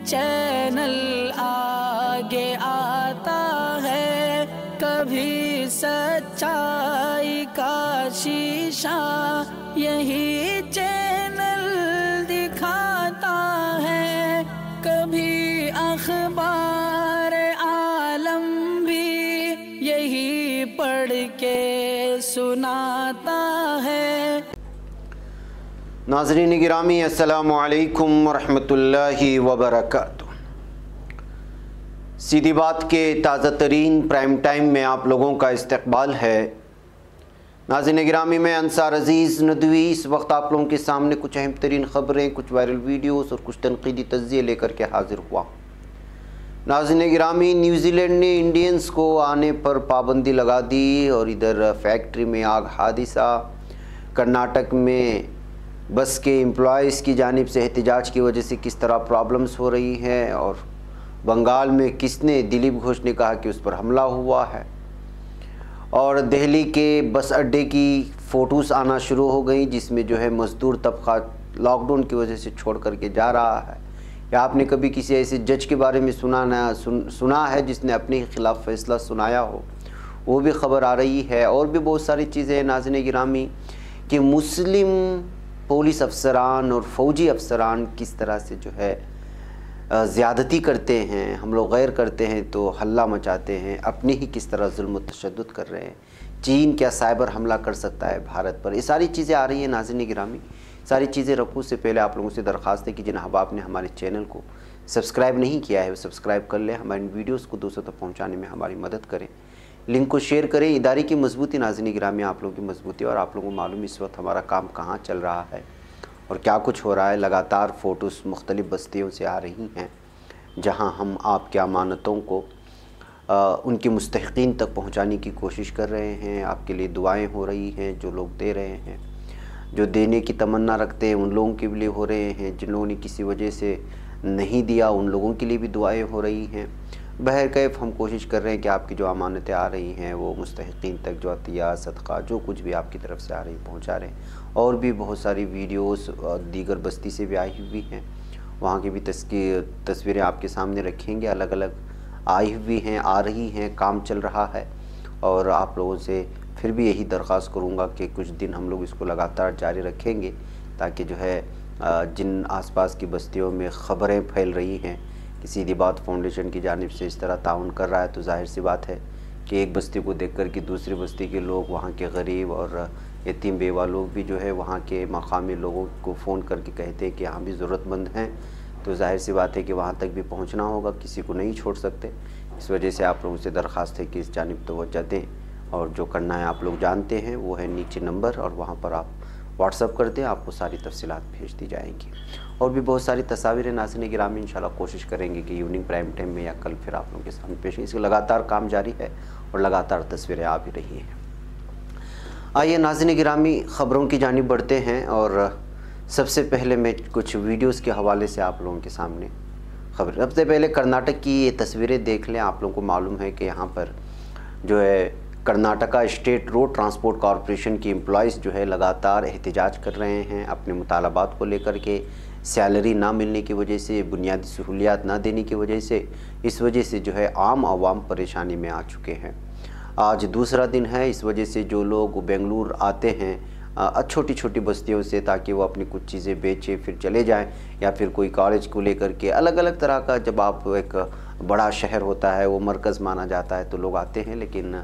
Channel آگے آتا ہے، کبھی سچائی کا شیشہ یہی چینل دکھاتا ہے، کبھی اخبار عالم بھی یہی پڑھ کے سناتا ہے۔ ناظرین گرامی، السلام علیکم ورحمۃ اللہ وبرکاتہ۔ سیدھی بات کے تازہ ترین پرائم ٹائم میں آپ لوگوں کا استقبال ہے۔ ناظرین گرامی، میں انصار عزیز ندوی اس وقت آپ لوگوں کے سامنے کچھ اہم ترین خبریں، کچھ وائرل ویڈیوز اور کچھ تنقیدی تجزیے لے کر کے حاضر ہوا۔ ناظرین گرامی، نیوزی لینڈ نے انڈینز کو آنے پر پابندی لگا دی، اور ادھر فیکٹری میں آگ حادثہ، کرناٹک میں بس کے امپلائیز کی جانب سے احتجاج کی وجہ سے کس طرح پرابلمز ہو رہی ہیں، اور بنگال میں کس نے، دلیپ گھوش نے کہا کہ اس پر حملہ ہوا ہے، اور دہلی کے بس اڈے کی فوٹوز آنا شروع ہو گئیں جس میں جو ہے مزدور طبقہ لاک ڈاؤن کی وجہ سے چھوڑ کر کے جا رہا ہے۔ یا آپ نے کبھی کسی ایسے جج کے بارے میں سنا ہے جس نے اپنے خلاف فیصلہ سنایا ہو؟ وہ بھی خبر آ رہی ہے، اور بھی بہت ساری چیزیں ہیں ناظرین گرامی، کہ مسلم پولیس افسران اور فوجی افسران کس طرح سے جو ہے زیادتی کرتے ہیں، ہم لوگ غیر کرتے ہیں تو ہلہ مچاتے ہیں، اپنے ہی کس طرح ظلم و تشدد کر رہے ہیں۔ چین کیا سائبر حملہ کر سکتا ہے بھارت پر؟ یہ ساری چیزیں آ رہی ہیں ناظرین گرامی۔ ساری چیزیں رکھوں سے پہلے آپ لوگوں سے درخواست ہے کہ جناب آپ نے ہمارے چینل کو سبسکرائب نہیں کیا ہے وہ سبسکرائب کر لیں، ہماری ویڈیوز کو دوستوں تک پہنچانے میں ہماری مدد کریں، لنک کو شیئر کریں۔ ادارے کی مضبوطی ناظرین گرامی، آپ لوگوں کی مضبوطی، اور آپ لوگوں کو معلوم اس وقت ہمارا کام کہاں چل رہا ہے اور کیا کچھ ہو رہا ہے۔ لگاتار فوٹوز مختلف بستیوں سے آ رہی ہیں جہاں ہم آپ کے امانتوں کو ان کے مستحقین تک پہنچانے کی کوشش کر رہے ہیں۔ آپ کے لیے دعائیں ہو رہی ہیں، جو لوگ دے رہے ہیں، جو دینے کی تمنا رکھتے ہیں ان لوگوں کے لیے ہو رہے ہیں، جن لوگوں نے کسی وجہ سے نہیں دیا ان لوگوں کے لیے بھی دعائیں ہو رہی ہیں۔ بہرکیف ہم کوشش کر رہے ہیں کہ آپ کی جو امانتیں آ رہی ہیں وہ مستحقین تک، جو عطیہ صدقہ جو کچھ بھی آپ کی طرف سے آ رہی پہنچا رہے ہیں۔ اور بھی بہت ساری ویڈیوز دیگر بستی سے بھی آئی ہوئی ہیں، وہاں کی بھی تصویریں آپ کے سامنے رکھیں گے، الگ الگ آئی ہوئی ہیں، آ رہی ہیں، کام چل رہا ہے۔ اور آپ لوگوں سے پھر بھی یہی درخواست کروں گا کہ کچھ دن ہم لوگ اس کو لگاتار جاری رکھیں گے، تاکہ جو ہے جن آس پاس کی بستیوں میں خبریں پھیل رہی ہیں کہ سیدھی بات فاؤنڈیشن کی جانب سے اس طرح تعاون کر رہا ہے، تو ظاہر سی بات ہے کہ ایک بستی کو دیکھ کر کے دوسری بستی کے لوگ، وہاں کے غریب اور یتیم بیوہ لوگ بھی جو ہے وہاں کے مقامی لوگوں کو فون کر کے کہتے ہیں کہ ہم بھی ضرورت مند ہیں، تو ظاہر سی بات ہے کہ وہاں تک بھی پہنچنا ہوگا، کسی کو نہیں چھوڑ سکتے۔ اس وجہ سے آپ لوگوں سے درخواست ہے کہ اس جانب توجہ دیں، اور جو کرنا ہے آپ لوگ جانتے ہیں، وہ ہے نیچے نمبر، اور وہاں پر آپ واٹس اپ کر دیں، آپ کو ساری تفصیلات بھیج دی جائیں گی۔ اور بھی بہت ساری تصاویریں ناظرین گرامی انشاءاللہ کوشش کریں گے کہ ایوننگ پرائم ٹائم میں یا کل پھر آپ لوگوں کے سامنے پیش ہے۔ اس کا لگاتار کام جاری ہے اور لگاتار تصویریں آ بھی رہی ہیں۔ آئیے ناظرین گرامی خبروں کی جانب بڑھتے ہیں، اور سب سے پہلے میں کچھ ویڈیوز کے حوالے سے آپ لوگوں کے سامنے خبر۔ سب سے پہلے کرناٹک کی یہ تصویریں دیکھ لیں۔ آپ لوگوں کو معلوم ہے کہ یہاں پر جو ہے Karnataka state road transport corporation کی امپلائیز جو ہے لگاتار احتجاج کر رہے ہیں اپنے مطالبات کو لے کر کے، سیلری نہ ملنے کی وجہ سے، بنیادی سہولیات نہ دینے کی وجہ سے، اس وجہ سے جو ہے عام عوام پریشانی میں آ چکے ہیں۔ آج دوسرا دن ہے، اس وجہ سے جو لوگ بنگلور آتے ہیں چھوٹی چھوٹی بستیوں سے، تاکہ وہ اپنی کچھ چیزیں بیچیں پھر چلے جائیں، یا پھر کوئی کالج کو لے کر کے، الگ الگ طرح کا، جب آپ ایک بڑا شہر ہوتا ہے وہ مرکز مانا جاتا ہے تو لوگ آتے ہیں، لیکن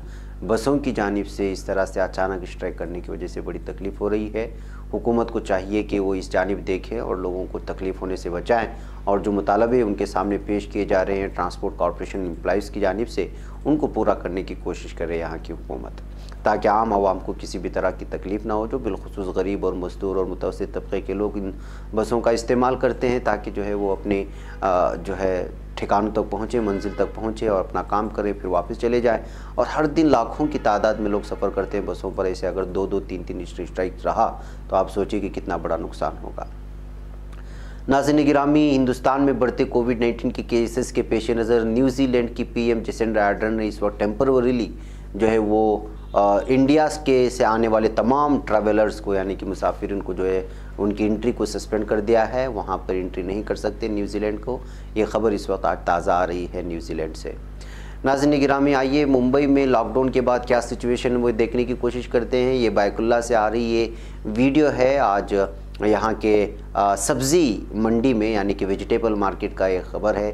بسوں کی جانب سے اس طرح سے اچانک اسٹرائک کرنے کی وجہ سے بڑی تکلیف ہو رہی ہے۔ حکومت کو چاہیے کہ وہ اس جانب دیکھیں اور لوگوں کو تکلیف ہونے سے بچائیں، اور جو مطالبے ان کے سامنے پیش کیے جا رہے ہیں ٹرانسپورٹ کارپوریشن امپلائیز کی جانب سے، ان کو پورا کرنے کی کوشش کرے یہاں کی حکومت، تاکہ عام عوام کو کسی بھی طرح کی تکلیف نہ ہو، جو بالخصوص غریب اور مزدور اور متوسط طبقے کے لوگ ان بسوں کا استعمال کرتے ہیں، تاکہ جو ہے وہ اپنے جو ہے ٹھکانوں تک پہنچے، منزل تک پہنچے اور اپنا کام کریں، پھر واپس چلے جائیں۔ اور ہر دن لاکھوں کی تعداد میں لوگ سفر کرتے ہیں بسوں پر، ایسے اگر 2-3 اسٹرائک رہا تو آپ سوچیں کہ کتنا بڑا نقصان ہوگا۔ ناظرین گرامی، ہندوستان میں بڑھتے کووڈ-19 کے کیسز کے پیش نظر نیوزی لینڈ کی پی ایم جسنڈا آرڈرن نے اس وقت ٹیمپروریلی جو ہے وہ انڈیا کے سے آنے والے تمام ٹریولرز کو یعنی کہ مسافرین کو جو ہے ان کی انٹری کو سسپینڈ کر دیا ہے، وہاں پر انٹری نہیں کر سکتے نیوزی لینڈ کو۔ یہ خبر اس وقت آج تازہ آ رہی ہے نیوزی لینڈ سے۔ ناظرین گرامی، آئیے ممبئی میں لاک ڈاؤن کے بعد کیا سچویشن وہ دیکھنے کی کوشش کرتے ہیں۔ یہ بیک اللہ سے آ رہی یہ ویڈیو ہے آج یہاں کے سبزی منڈی میں یعنی کہ ویجیٹیبل مارکیٹ کا یہ خبر ہے۔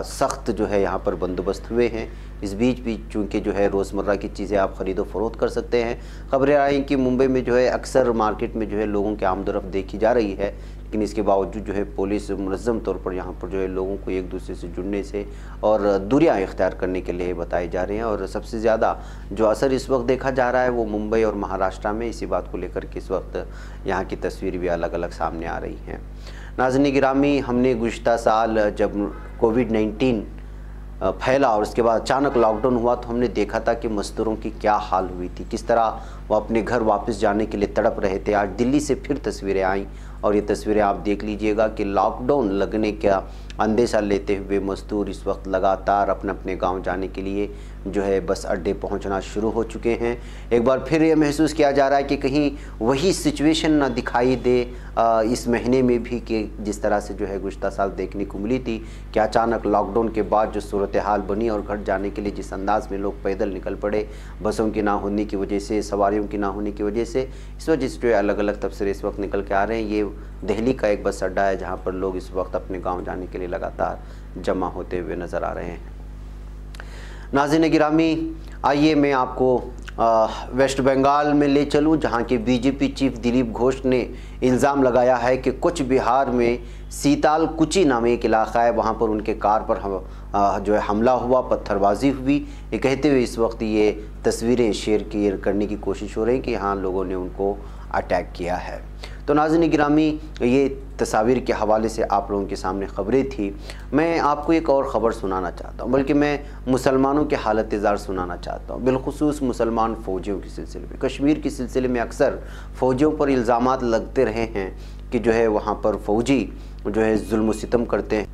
سخت جو ہے یہاں پر بندوبست ہوئے ہیں، اس بیچ بھی چونکہ جو ہے روزمرہ کی چیزیں آپ خرید و فروخت کر سکتے ہیں۔ خبریں آئیں کہ ممبئی میں جو ہے اکثر مارکیٹ میں جو ہے لوگوں کی آمد و رفت دیکھی جا رہی ہے، لیکن اس کے باوجود جو ہے پولیس منظم طور پر یہاں پر جو ہے لوگوں کو ایک دوسرے سے جڑنے سے اور دوریاں اختیار کرنے کے لیے بتائے جا رہے ہیں۔ اور سب سے زیادہ جو اثر اس وقت دیکھا جا رہا ہے وہ ممبئی اور مہاراشٹرا میں، اسی بات کو لے کر کے اس وقت یہاں کی تصویر بھی الگ الگ سامنے آ رہی ہیں۔ ناظرین گرامی، ہم نے گزشتہ سال جب کووڈ-19 پھیلا اور اس کے بعد اچانک لاک ڈاؤن ہوا تو ہم نے دیکھا تھا کہ مزدوروں کی کیا حال ہوئی تھی، کس طرح وہ اپنے گھر واپس جانے کے لیے تڑپ رہے تھے۔ آج دلی سے پھر تصویریں آئیں اور یہ تصویریں آپ دیکھ لیجئے گا کہ لاک ڈاؤن لگنے کا اندیشہ لیتے ہوئے مزدور اس وقت لگاتار اپنے گاؤں جانے کے لیے جو ہے بس اڈے پہنچنا شروع ہو چکے ہیں۔ ایک بار پھر یہ محسوس کیا جا رہا ہے کہ کہیں وہی سچویشن نہ دکھائی دے اس مہینے میں بھی کہ جس طرح سے جو ہے گزشتہ سال دیکھنے کو ملی تھی کہ اچانک لاک ڈاؤن کے بعد جو صورتحال بنی اور گھر جانے کے لیے جس انداز میں لوگ پیدل نکل پڑے بسوں کی نہ ہونے کی وجہ سے، سواریوں کی نہ ہونے کی وجہ سے، اس وجہ سے جو ہے الگ الگ تبصرے اس وقت نکل کے آ رہے ہیں۔ یہ دہلی کا ایک بس اڈا ہے جہاں پر لوگ اس وقت اپنے گاؤں جانے کے لیے لگاتار جمع ہوتے ہوئے نظر آ رہے ہیں۔ ناظرین گرامی، آئیے میں آپ کو ویسٹ بنگال میں لے چلوں جہاں کے B J P chief Dilip Ghosh نے الزام لگایا ہے کہ کچھ بہار میں سیتال کچی نامی ایک علاقہ ہے، وہاں پر ان کے کار پر جو ہے حملہ ہوا، پتھر بازی ہوئی۔ یہ کہتے ہوئے اس وقت یہ تصویریں شیئر کرنے کی کوشش ہو رہی ہیں کہ ہاں لوگوں نے ان کو اٹیک کیا ہے۔ تو ناظرین گرامی، یہ تصاویر کے حوالے سے آپ لوگوں کے سامنے خبریں تھی۔ میں آپ کو ایک اور خبر سنانا چاہتا ہوں، بلکہ میں مسلمانوں کے حالت زار سنانا چاہتا ہوں، بالخصوص مسلمان فوجیوں کے سلسلے میں۔ کشمیر کے سلسلے میں اکثر فوجیوں پر الزامات لگتے رہے ہیں کہ جو ہے وہاں پر فوجی جو ہے ظلم و ستم کرتے ہیں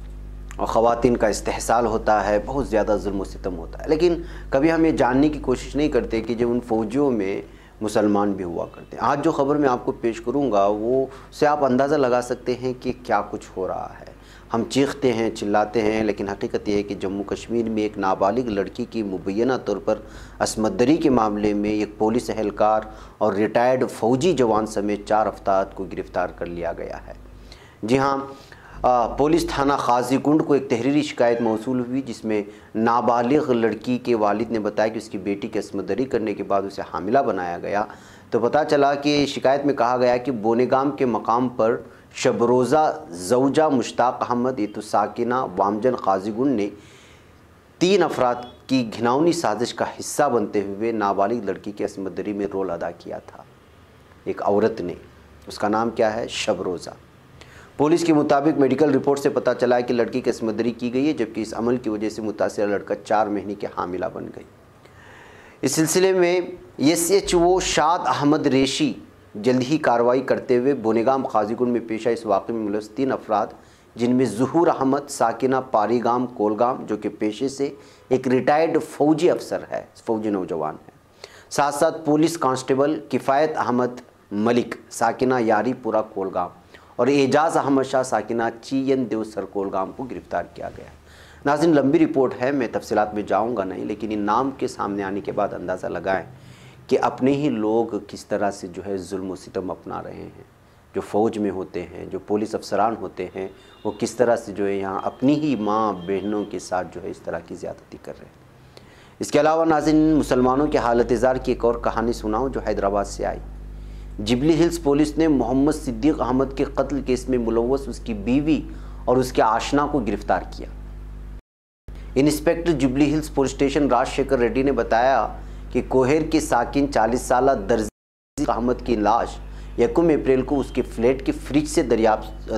اور خواتین کا استحصال ہوتا ہے، بہت زیادہ ظلم و ستم ہوتا ہے، لیکن کبھی ہم یہ جاننے کی کوشش نہیں کرتے کہ جو ان فوجیوں میں مسلمان بھی ہوا کرتے ہیں۔ آج جو خبر میں آپ کو پیش کروں گا وہ سے آپ اندازہ لگا سکتے ہیں کہ کیا کچھ ہو رہا ہے۔ ہم چیختے ہیں، چلاتے ہیں، لیکن حقیقت یہ ہے کہ جموں کشمیر میں ایک نابالغ لڑکی کی مبینہ طور پر عصمت دری کے معاملے میں ایک پولیس اہلکار اور ریٹائرڈ فوجی جوان سمیت 4 افراد کو گرفتار کر لیا گیا ہے۔ جی ہاں، پولیس تھانہ قاضی گنڈ کو ایک تحریری شکایت موصول ہوئی جس میں نابالغ لڑکی کے والد نے بتایا کہ اس کی بیٹی کی عصمت دری کرنے کے بعد اسے حاملہ بنایا گیا۔ تو پتہ چلا کہ شکایت میں کہا گیا کہ بونےگام کے مقام پر شبروزہ زوجہ مشتاق احمد ساکنہ وامجن قاضی گنڈ نے 3 افراد کی گھناؤنی سازش کا حصہ بنتے ہوئے نابالغ لڑکی کی عصمت دری میں رول ادا کیا تھا۔ ایک عورت نے، اس کا نام کیا ہے؟ شبروزہ۔ پولیس کے مطابق میڈیکل رپورٹ سے پتہ چلا ہے کہ لڑکی کی عصمت دری کی گئی ہے، جبکہ اس عمل کی وجہ سے متاثرہ لڑکا 4 مہینے کے حاملہ بن گئی۔ اس سلسلے میں SHO شاد احمد ریشی جلد ہی کارروائی کرتے ہوئے بونےگام قاضی گنڈ میں پیش آئے۔ اس واقعے میں ملوث 3 افراد جن میں ظہور احمد ساکنہ پاری گام کولگام جو کہ پیشے سے ایک ریٹائرڈ فوجی افسر ہے، فوجی نوجوان ہے، ساتھ ساتھ پولیس کانسٹیبل کفایت احمد ملک ساکنہ یاری پورہ کولگام اور اعجاز احمد شاہ ساکنہ چین دیو سر کولگام کو گرفتار کیا گیا۔ ناظرین، لمبی رپورٹ ہے، میں تفصیلات میں جاؤں گا نہیں، لیکن ان نام کے سامنے آنے کے بعد اندازہ لگائیں کہ اپنے ہی لوگ کس طرح سے جو ہے ظلم و ستم اپنا رہے ہیں۔ جو فوج میں ہوتے ہیں، جو پولیس افسران ہوتے ہیں، وہ کس طرح سے جو ہے یہاں اپنی ہی ماں بہنوں کے ساتھ جو ہے اس طرح کی زیادتی کر رہے ہیں۔ اس کے علاوہ ناظرین، مسلمانوں کے حالت زار کی ایک اور کہانی سناؤں جو حیدرآباد سے آئی۔ جبلی ہلز پولیس نے محمد صدیق احمد کے قتل کیس میں ملوث اس کی بیوی اور اس کے آشنا کو گرفتار کیا۔ Inspector Jubilee Hills police station Raj Shekhar Reddy نے بتایا کہ کوہیر کے ساکن 40 سالہ درزی احمد کی لاش 1 اپریل کو اس کے فلیٹ کے فریج سے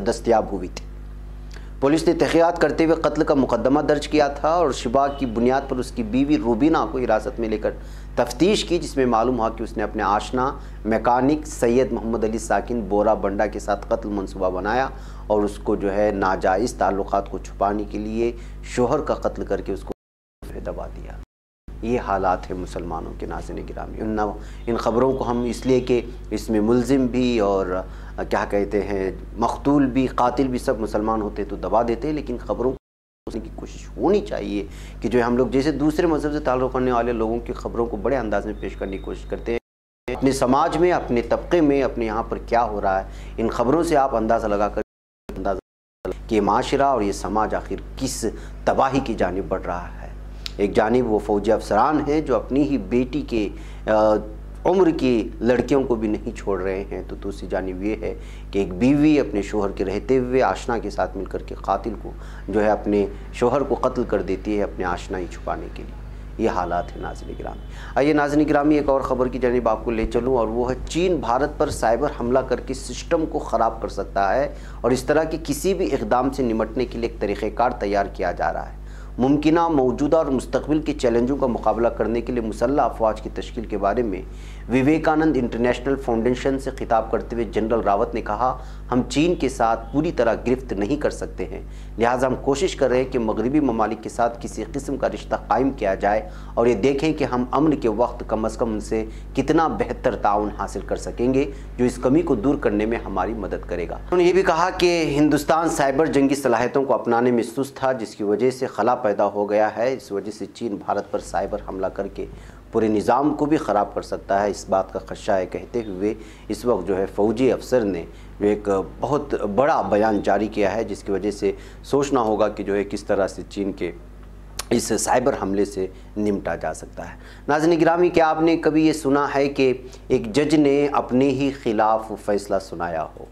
دستیاب ہوئی تھی۔ پولیس نے تحقیقات کرتے ہوئے قتل کا مقدمہ درج کیا تھا اور شبہ کی بنیاد پر اس کی بیوی روبینہ کو حراست میں لے کر تفتیش کی، جس میں معلوم ہوا کہ اس نے اپنے آشنا میکینک سید محمد علی ساکن بورا بنڈا کے ساتھ قتل منصوبہ بنایا اور اس کو جو ہے ناجائز تعلقات کو چھپانے کے لیے شوہر کا قتل کر کے اس کو دبا دیا۔ یہ حالات ہیں مسلمانوں کے ناظرین گرامی۔ ان خبروں کو ہم اس لیے کہ اس میں ملزم بھی اور کیا کہتے ہیں مقتول بھی قاتل بھی سب مسلمان ہوتے تو دبا دیتے، لیکن خبروں کو سننے کی کوشش ہونی چاہیے کہ جو ہم لوگ جیسے دوسرے مذہب سے تعلق رکھنے والے لوگوں کی خبروں کو بڑے انداز میں پیش کرنے کی کوشش کرتے ہیں، اپنے سماج میں اپنے طبقے میں اپنے یہاں پر کیا ہو رہا ہے، ان خبروں سے آپ اندازہ لگا کر کہ معاشرہ اور یہ سماج آخر کس تباہی کی جانب بڑھ رہا ہے۔ ایک جانب وہ فوجی افسران ہیں جو اپنی ہی بیٹی کے عمر کی لڑکیوں کو بھی نہیں چھوڑ رہے ہیں، تو دوسری جانب یہ ہے کہ ایک بیوی اپنے شوہر کے رہتے ہوئے آشنا کے ساتھ مل کر کے قاتل کو جو ہے اپنے شوہر کو قتل کر دیتی ہے اپنے آشنائی چھپانے کے لیے۔ یہ حالات ہیں ناظرین گرامی۔ آئیے ناظرین گرامی ایک اور خبر کی جانب آپ کو لے چلوں، اور وہ ہے چین بھارت پر سائبر حملہ کر کے سسٹم کو خراب کر سکتا ہے، اور اس طرح کے کسی بھی اقدام سے نمٹنے کے لیے ایک طریقہ کار تیار کیا جا رہا ہے۔ ممکنہ موجودہ اور مستقبل کے چیلنجوں کا مقابلہ کرنے کے لیے مسلح افواج کی تشکیل کے بارے میں وویکانند انٹرنیشنل فاؤنڈیشن سے خطاب کرتے ہوئے جنرل راوت نے کہا، ہم چین کے ساتھ پوری طرح گرفت نہیں کر سکتے ہیں، لہٰذا ہم کوشش کر رہے ہیں کہ مغربی ممالک کے ساتھ کسی قسم کا رشتہ قائم کیا جائے اور یہ دیکھیں کہ ہم امن کے وقت کم از کم ان سے کتنا بہتر تعاون حاصل کر سکیں گے جو اس کمی کو دور کرنے میں ہماری مدد کرے گا۔ انہوں نے یہ بھی کہا کہ ہندوستان سائبر جنگی صلاحیتوں کو اپنانے میں سست تھا، جس کی وجہ سے خلا پیدا ہو گیا ہے، اس وجہ سے چین بھارت پر سائبر حملہ کر کے پورے نظام کو بھی خراب کر سکتا ہے، اس بات کا خدشہ ہے کہتے ہوئے اس وقت جو ہے فوجی افسر نے جو ایک بہت بڑا بیان جاری کیا ہے، جس کی وجہ سے سوچنا ہوگا کہ جو ہے کس طرح سے چین کے اس سائبر حملے سے نمٹا جا سکتا ہے۔ ناظرین گرامی، کیا آپ نے کبھی یہ سنا ہے کہ ایک جج نے اپنے ہی خلاف فیصلہ سنایا ہو؟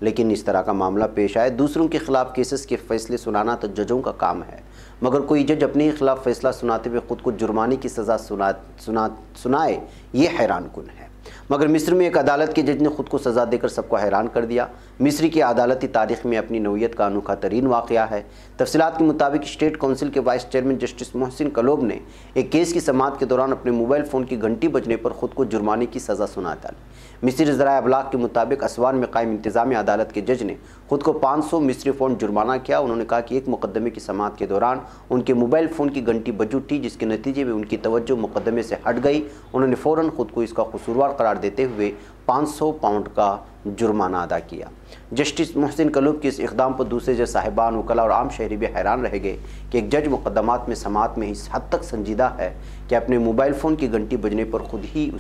لیکن اس طرح کا معاملہ پیش آئے، دوسروں کے خلاف کیسز کے فیصلے سنانا تو ججوں کا کام ہے، مگر کوئی جج اپنے ہی خلاف فیصلہ سناتے ہوئے خود کو جرمانے کی سزا سنائے، یہ حیران کن ہے۔ مگر مصر میں ایک عدالت کے جج نے خود کو سزا دے کر سب کو حیران کر دیا۔ مصر کی عدالتی تاریخ میں اپنی نوعیت کا انوکھا ترین واقعہ ہے۔ تفصیلات کے مطابق اسٹیٹ کونسل کے وائس چیئرمین جسٹس محسن کلوب نے ایک کیس کی سماعت کے دوران اپنے موبائل فون کی گھنٹی بجنے پر خود کو جرمانے کی سزا سنا ڈالی۔ مصری ذرائع ابلاغ کے مطابق اسوان میں قائم انتظامی عدالت کے جج نے خود کو 500 مصری فون جرمانہ کیا۔ انہوں نے کہا کہ ایک مقدمے کی سماعت کے دوران ان کے موبائل فون کی گھنٹی بج اٹھی، جس کے نتیجے میں ان کی توجہ مقدمے سے ہٹ گئی۔ انہوں نے فوراً خود کو اس کا قصوروار قرار دیتے ہوئے 500 پاؤنڈ کا جرمانہ ادا کیا۔ جسٹس محسن کلوب کے اس اقدام پر دوسرے جج صاحبان، وکلاء اور عام شہری بھی حیران رہ گئے کہ ایک جج مقدمات میں سماعت میں اس حد تک سنجیدہ ہے کہ اپنے موبائل فون کی گھنٹی بجنے پر خود ہی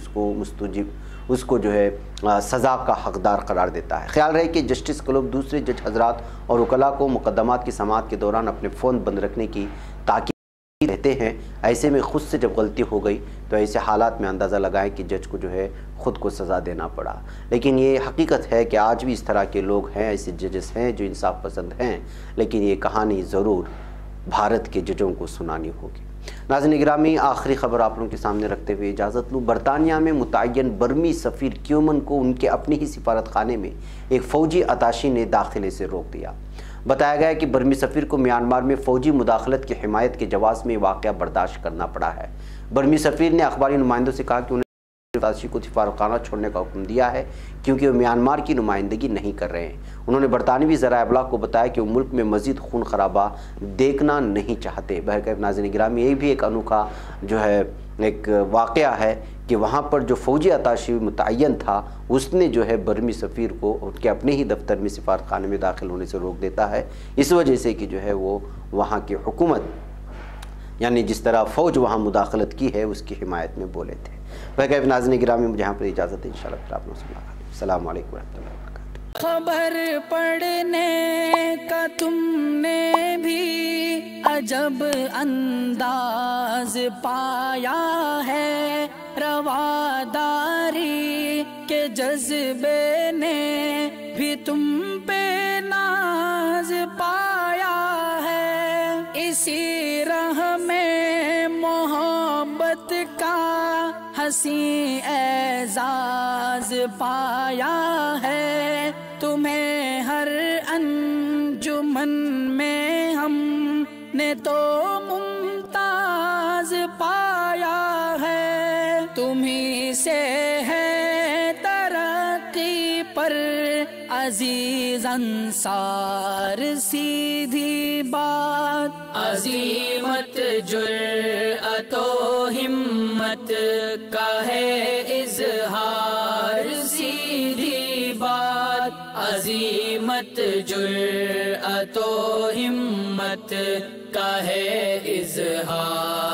اس کو جو ہے سزا کا حقدار قرار دیتا ہے۔ خیال رہے کہ جسٹس کلوب دوسرے جج حضرات اور وکلاء کو مقدمات کی سماعت کے دوران اپنے فون بند رکھنے کی تاکید رہتے ہیں۔ ایسے میں خود سے جب غلطی ہو گئی تو ایسے حالات میں اندازہ لگائیں کہ جج کو جو ہے خود کو سزا دینا پڑا۔ لیکن یہ حقیقت ہے کہ آج بھی اس طرح کے لوگ ہیں، ایسے ججز ہیں جو انصاف پسند ہیں، لیکن یہ کہانی ضرور بھارت کے ججوں کو سنانی ہوگی۔ ناظرین گرامی، آخری خبر آپ لوگوں کے سامنے رکھتے ہوئے اجازت لوں۔ برطانیہ میں متعین برمی سفیر کیومن کو ان کے اپنے ہی سفارت خانے میں ایک فوجی اتاشی نے داخلے سے روک دیا۔ بتایا گیا کہ برمی سفیر کو میانمار میں فوجی مداخلت کی حمایت کے جواز میں واقعہ برداشت کرنا پڑا ہے۔ برمی سفیر نے اخباری نمائندوں سے کہا کہ انہیں اتاشی کو سفارت خانہ چھوڑنے کا حکم دیا ہے کیونکہ وہ میانمار کی نمائندگی نہیں کر رہے ہیں۔ انہوں نے برطانوی ذرائع ابلاغ کو بتایا کہ وہ ملک میں مزید خون خرابہ دیکھنا نہیں چاہتے۔ بہرکیف ناظرین گرامی، یہ بھی ایک انوکھا جو ہے ایک واقعہ ہے کہ وہاں پر جو فوجی اتاشی متعین تھا اس نے جو ہے برمی سفیر کو ان کے اپنے ہی دفتر میں سفارت خانے میں داخل ہونے سے روک دیتا ہے، اس وجہ سے کہ جو ہے وہ وہاں کی حکومت یعنی جس طرح فوج وہاں مداخلت کی ہے اس کی حمایت میں بولے تھے۔ بہرکیف ناظرین گرامی، مجھے یہاں پر اجازت ہے، انشاءاللہ پھر آپ لوگوں سے ملاقات ہوگی۔ السلام علیکم ورحمۃ اللہ وبرکاتہ۔ خبر پڑھنے کا تم نے بھی عجب انداز پایا ہے، رواداری کے جذبے نے بھی تم پہ ناز پایا ہے، اسی راہ میں محبت کا حسین اعزاز پایا ہے، تمہیں ہر انجمن میں ہم نے تو ممتاز پایا ہے، تمہیں سے ہے ترقی پر عزیز انصار سیدھی بات، عظیمت جرأت و ہمت کا ہے اظہار سیدھی بات، عظیمت جرأت و ہمت کا ہے اظہار